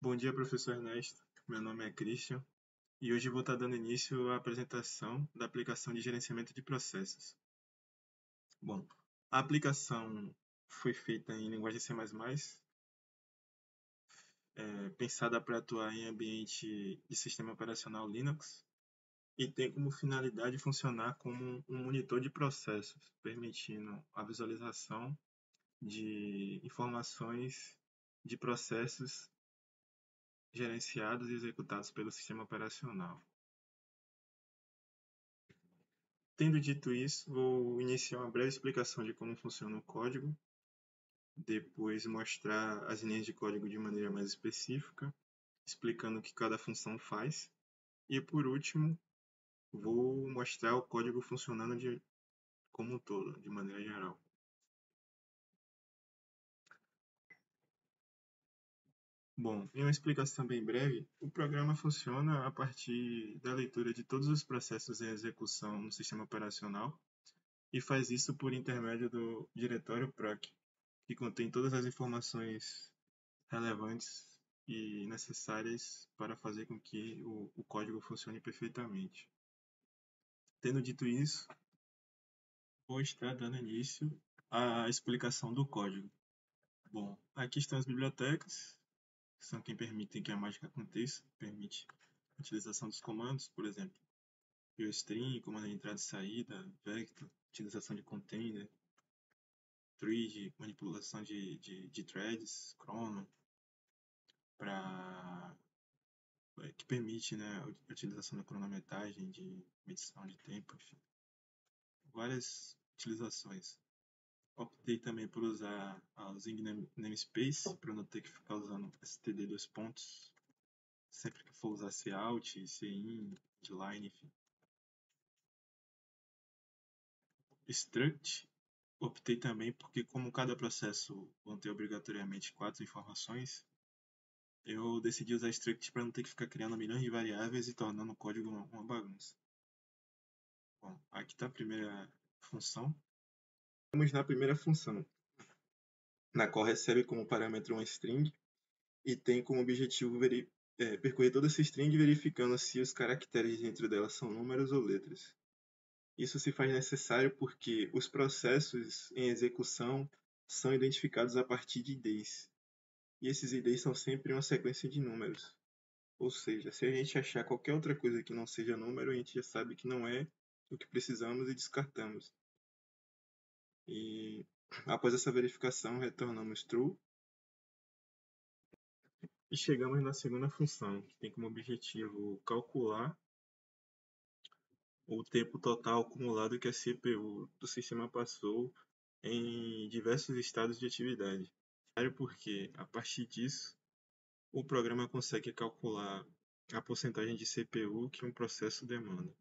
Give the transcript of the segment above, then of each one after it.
Bom dia, professor Ernesto. Meu nome é Christian e hoje vou estar dando início à apresentação da aplicação de gerenciamento de processos. Bom, a aplicação foi feita em linguagem C++, pensada para atuar em ambiente de sistema operacional Linux e tem como finalidade funcionar como um monitor de processos, permitindo a visualização de informações de processos gerenciados e executados pelo sistema operacional. Tendo dito isso, vou iniciar uma breve explicação de como funciona o código, depois mostrar as linhas de código de maneira mais específica, explicando o que cada função faz, e por último, vou mostrar o código funcionando como um todo, de maneira geral. Bom, em uma explicação bem breve, o programa funciona a partir da leitura de todos os processos em execução no sistema operacional e faz isso por intermédio do diretório proc, que contém todas as informações relevantes e necessárias para fazer com que o código funcione perfeitamente. Tendo dito isso, vou estar dando início à explicação do código. Bom, aqui estão as bibliotecas, que são quem permitem que a mágica aconteça, permite a utilização dos comandos, por exemplo, string, comando de entrada e saída, vector, utilização de container, thread, manipulação de threads, chrono, que permite, né, a utilização da cronometragem, de medição de tempo, enfim, várias utilizações. Optei também por usar a Zing namespace para não ter que ficar usando std dois pontos sempre que for usar cout, cin, line, enfim. Struct, optei também porque como cada processo vão ter obrigatoriamente 4 informações, eu decidi usar struct para não ter que ficar criando milhões de variáveis e tornando o código uma bagunça. Bom, aqui está a primeira função. Vamos na primeira função, na qual recebe como parâmetro uma string e tem como objetivo percorrer toda essa string verificando se os caracteres dentro dela são números ou letras. Isso se faz necessário porque os processos em execução são identificados a partir de IDs. E esses IDs são sempre uma sequência de números. Ou seja, se a gente achar qualquer outra coisa que não seja número, a gente já sabe que não é o que precisamos e descartamos. E após essa verificação, retornamos true. E chegamos na segunda função, que tem como objetivo calcular o tempo total acumulado que a CPU do sistema passou em diversos estados de atividade. Porque, a partir disso, o programa consegue calcular a porcentagem de CPU que um processo demanda.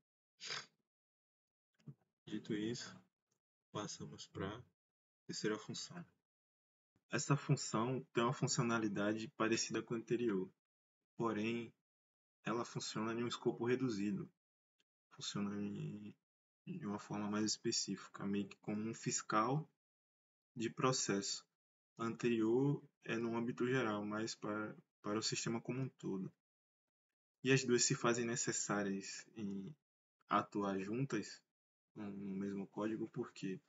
Dito isso, passamos para a terceira função. Essa função tem uma funcionalidade parecida com a anterior, porém, ela funciona em um escopo reduzido. Funciona de uma forma mais específica, meio que como um fiscal de processo. A anterior é no âmbito geral, mas para o sistema como um todo. E as duas se fazem necessárias em atuar juntas no mesmo código, porque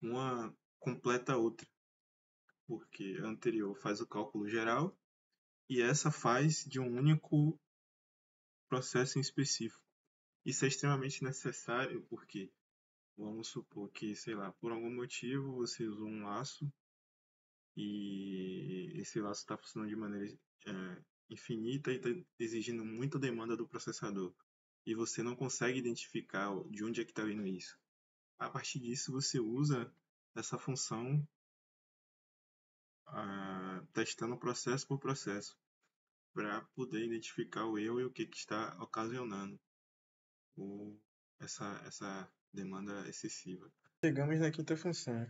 uma completa a outra. Porque a anterior faz o cálculo geral e essa faz de um único processo em específico. Isso é extremamente necessário porque vamos supor que, sei lá, por algum motivo você usou um laço e esse laço está funcionando de maneira infinita e está exigindo muita demanda do processador. E você não consegue identificar de onde é que está vindo isso. A partir disso, você usa essa função testando processo por processo para poder identificar o erro e o que está ocasionando essa demanda excessiva. Chegamos na quinta função,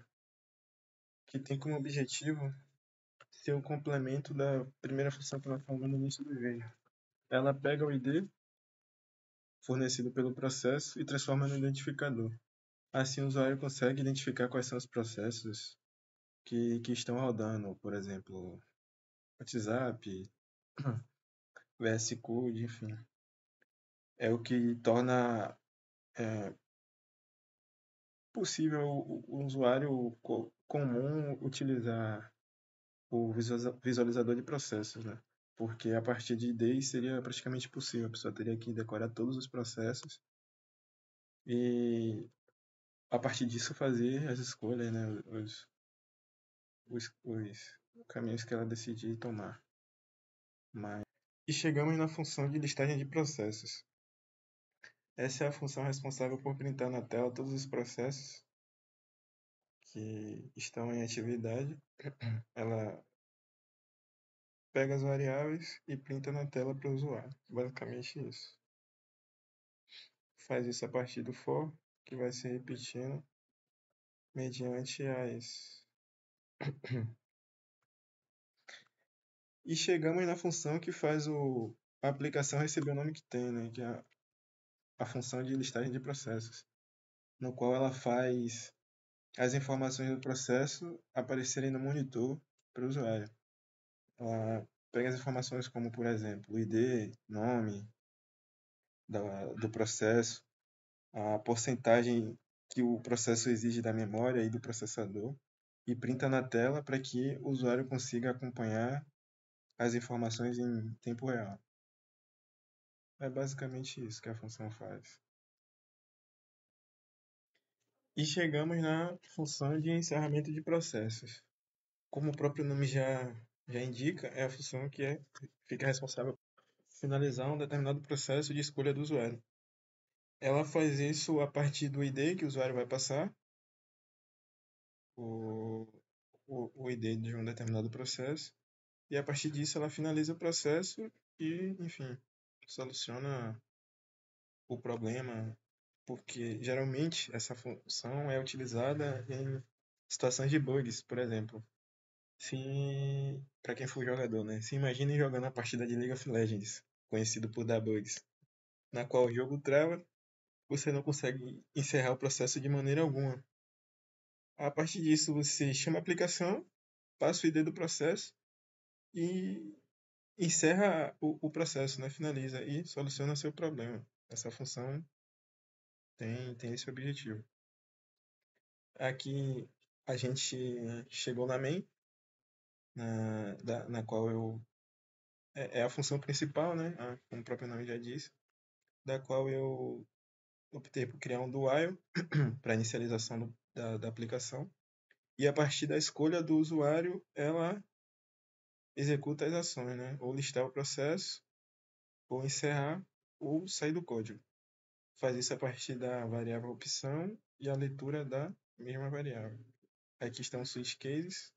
que tem como objetivo ser o complemento da primeira função que nós falamos no início do vídeo. Ela pega o ID fornecido pelo processo e transforma no identificador. Assim, o usuário consegue identificar quais são os processos que estão rodando, por exemplo, WhatsApp, VS Code, enfim. É o que torna possível o usuário comum utilizar o visualizador de processos, né? Porque a partir de IDEs seria praticamente impossível, a pessoa teria que decorar todos os processos e a partir disso fazer as escolhas, né? Os caminhos que ela decidir tomar. E chegamos na função de listagem de processos. Essa é a função responsável por printar na tela todos os processos que estão em atividade. Ela pega as variáveis e printa na tela para o usuário. Basicamente isso. Faz isso a partir do for, que vai se repetindo mediante as. E chegamos na função que faz a aplicação receber o nome que tem, né? Que é a função de listagem de processos, no qual ela faz as informações do processo aparecerem no monitor para o usuário. Ela pega as informações como, por exemplo, o ID, nome do processo, a porcentagem que o processo exige da memória e do processador, e printa na tela para que o usuário consiga acompanhar as informações em tempo real. É basicamente isso que a função faz. E chegamos na função de encerramento de processos. Como o próprio nome já indica, é a função que fica responsável por finalizar um determinado processo de escolha do usuário. Ela faz isso a partir do ID que o usuário vai passar, o, o ID de um determinado processo, e a partir disso ela finaliza o processo e, enfim, soluciona o problema, porque geralmente essa função é utilizada em situações de bugs, por exemplo. Se para quem for jogador, né? Se imaginem jogando uma partida de League of Legends, conhecido por dar bugs, na qual o jogo trava, você não consegue encerrar o processo de maneira alguma. A partir disso, você chama a aplicação, passa o ID do processo e encerra o processo, né? Finaliza e soluciona seu problema. Essa função tem esse objetivo. Aqui a gente chegou na main, na qual é a função principal, né? Como o próprio nome já diz, da qual eu optei por criar um do while para inicialização da aplicação. E a partir da escolha do usuário, ela executa as ações, né? Ou listar o processo, ou encerrar, ou sair do código. Faz isso a partir da variável opção e a leitura da mesma variável. Aqui estão os switch cases,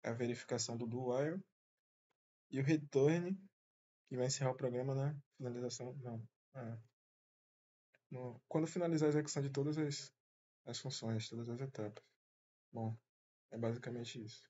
a verificação do do while e o return, que vai encerrar o programa na finalização. Não. Quando finalizar a execução de todas as funções, todas as etapas. Bom, é basicamente isso.